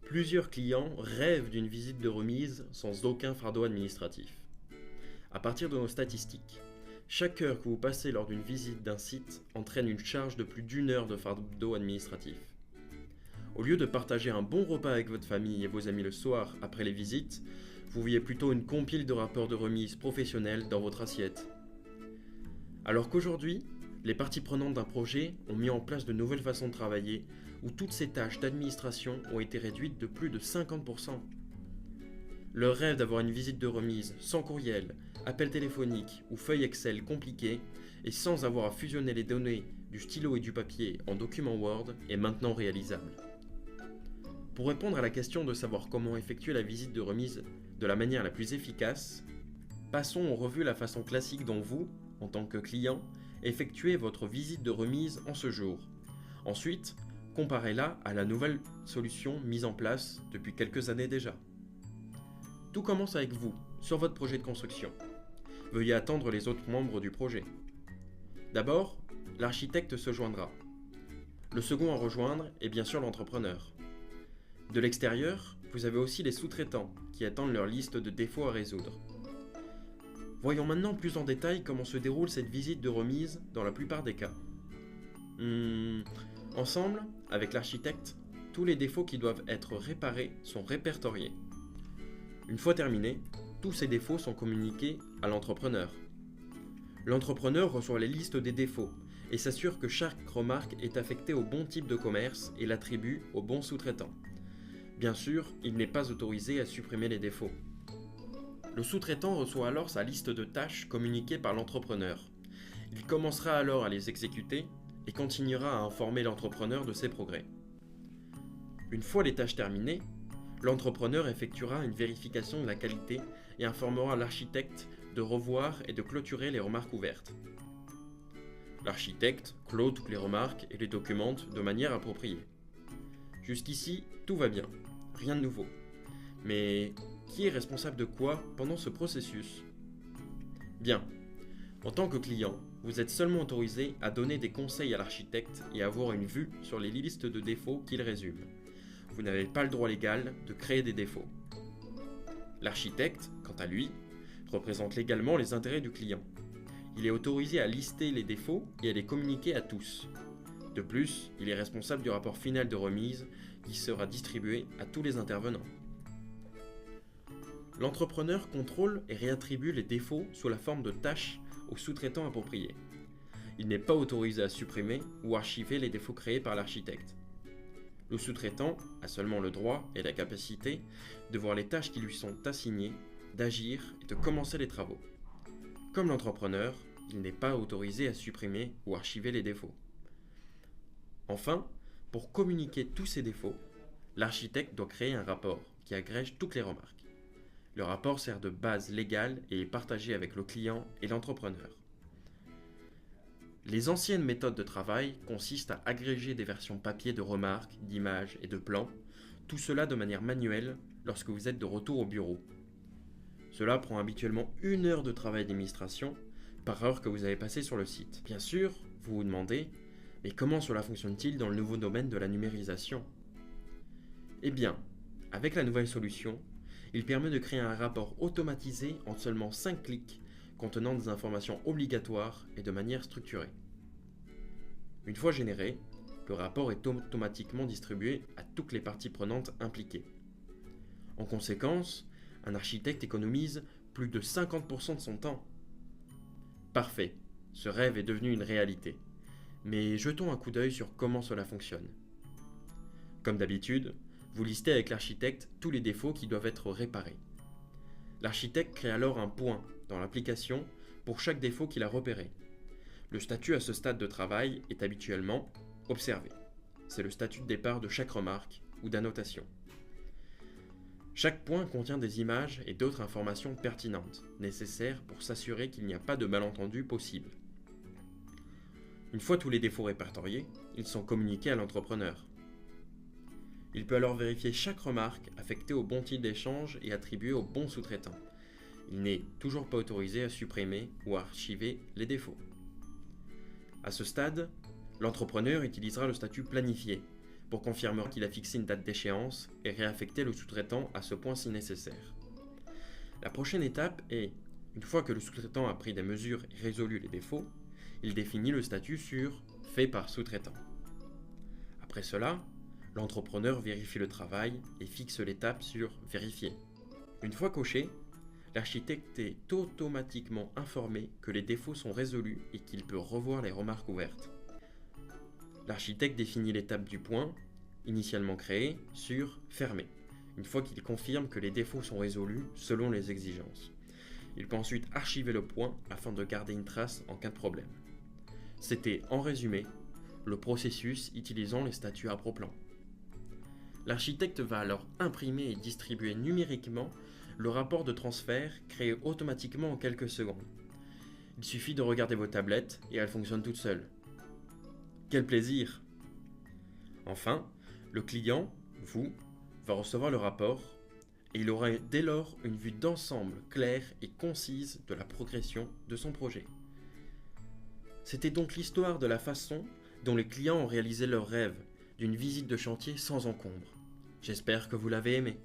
Plusieurs clients rêvent d'une visite de remise sans aucun fardeau administratif. À partir de nos statistiques, chaque heure que vous passez lors d'une visite d'un site entraîne une charge de plus d'une heure de fardeau administratif. Au lieu de partager un bon repas avec votre famille et vos amis le soir après les visites, vous voyez plutôt une compile de rapports de remise professionnels dans votre assiette. Alors qu'aujourd'hui, les parties prenantes d'un projet ont mis en place de nouvelles façons de travailler où toutes ces tâches d'administration ont été réduites de plus de 50%. Le rêve d'avoir une visite de remise sans courriel, appel téléphonique ou feuille Excel compliquée et sans avoir à fusionner les données du stylo et du papier en document Word est maintenant réalisable. Pour répondre à la question de savoir comment effectuer la visite de remise de la manière la plus efficace, passons en revue la façon classique dont vous, en tant que client, effectuez votre visite de remise en ce jour. Ensuite, comparez-la à la nouvelle solution mise en place depuis quelques années déjà. Tout commence avec vous, sur votre projet de construction. Veuillez attendre les autres membres du projet. D'abord, l'architecte se joindra. Le second à rejoindre est bien sûr l'entrepreneur. De l'extérieur, vous avez aussi les sous-traitants qui attendent leur liste de défauts à résoudre. Voyons maintenant plus en détail comment se déroule cette visite de remise dans la plupart des cas. Ensemble, avec l'architecte, tous les défauts qui doivent être réparés sont répertoriés. Une fois terminés, tous ces défauts sont communiqués à l'entrepreneur. L'entrepreneur reçoit les listes des défauts et s'assure que chaque remarque est affectée au bon type de commerce et l'attribue au bon sous-traitant. Bien sûr, il n'est pas autorisé à supprimer les défauts. Le sous-traitant reçoit alors sa liste de tâches communiquée par l'entrepreneur. Il commencera alors à les exécuter et continuera à informer l'entrepreneur de ses progrès. Une fois les tâches terminées, l'entrepreneur effectuera une vérification de la qualité et informera l'architecte de revoir et de clôturer les remarques ouvertes. L'architecte clôt toutes les remarques et les documente de manière appropriée. Jusqu'ici, tout va bien, rien de nouveau. Mais qui est responsable de quoi pendant ce processus ? Bien, en tant que client, vous êtes seulement autorisé à donner des conseils à l'architecte et à avoir une vue sur les listes de défauts qu'il résume. Vous n'avez pas le droit légal de créer des défauts. L'architecte, quant à lui, représente légalement les intérêts du client. Il est autorisé à lister les défauts et à les communiquer à tous. De plus, il est responsable du rapport final de remise qui sera distribué à tous les intervenants. L'entrepreneur contrôle et réattribue les défauts sous la forme de tâches aux sous-traitants appropriés. Il n'est pas autorisé à supprimer ou archiver les défauts créés par l'architecte. Le sous-traitant a seulement le droit et la capacité de voir les tâches qui lui sont assignées, d'agir et de commencer les travaux. Comme l'entrepreneur, il n'est pas autorisé à supprimer ou archiver les défauts. Enfin, pour communiquer tous ces défauts, l'architecte doit créer un rapport qui agrège toutes les remarques. Le rapport sert de base légale et est partagé avec le client et l'entrepreneur. Les anciennes méthodes de travail consistent à agréger des versions papier de remarques, d'images et de plans, tout cela de manière manuelle lorsque vous êtes de retour au bureau. Cela prend habituellement 1 heure de travail d'administration par heure que vous avez passé sur le site. Bien sûr, vous vous demandez, mais comment cela fonctionne-t-il dans le nouveau domaine de la numérisation ? Eh bien, avec la nouvelle solution, il permet de créer un rapport automatisé en seulement 5 clics contenant des informations obligatoires et de manière structurée. Une fois généré, le rapport est automatiquement distribué à toutes les parties prenantes impliquées. En conséquence, un architecte économise plus de 50% de son temps. Parfait, ce rêve est devenu une réalité. Mais jetons un coup d'œil sur comment cela fonctionne. Comme d'habitude, vous listez avec l'architecte tous les défauts qui doivent être réparés. L'architecte crée alors un point dans l'application pour chaque défaut qu'il a repéré. Le statut à ce stade de travail est habituellement « Observé ». C'est le statut de départ de chaque remarque ou d'annotation. Chaque point contient des images et d'autres informations pertinentes, nécessaires pour s'assurer qu'il n'y a pas de malentendu possible. Une fois tous les défauts répertoriés, ils sont communiqués à l'entrepreneur. Il peut alors vérifier chaque remarque affectée au bon type d'échange et attribuée au bon sous-traitant. Il n'est toujours pas autorisé à supprimer ou à archiver les défauts. À ce stade, l'entrepreneur utilisera le statut planifié pour confirmer qu'il a fixé une date d'échéance et réaffecter le sous-traitant à ce point si nécessaire. La prochaine étape est, une fois que le sous-traitant a pris des mesures et résolu les défauts, il définit le statut sur « fait par sous-traitant ». Après cela, l'entrepreneur vérifie le travail et fixe l'étape sur « vérifier ». Une fois coché, l'architecte est automatiquement informé que les défauts sont résolus et qu'il peut revoir les remarques ouvertes. L'architecte définit l'étape du point, initialement créé, sur « fermé », une fois qu'il confirme que les défauts sont résolus selon les exigences. Il peut ensuite archiver le point afin de garder une trace en cas de problème. C'était, en résumé, le processus utilisant les statuts Approplan. L'architecte va alors imprimer et distribuer numériquement le rapport de transfert créé automatiquement en quelques secondes. Il suffit de regarder vos tablettes et elles fonctionnent toutes seules. Quel plaisir! Enfin, le client, vous, va recevoir le rapport et il aura dès lors une vue d'ensemble claire et concise de la progression de son projet. C'était donc l'histoire de la façon dont les clients ont réalisé leur rêve d'une visite de chantier sans encombre. J'espère que vous l'avez aimé.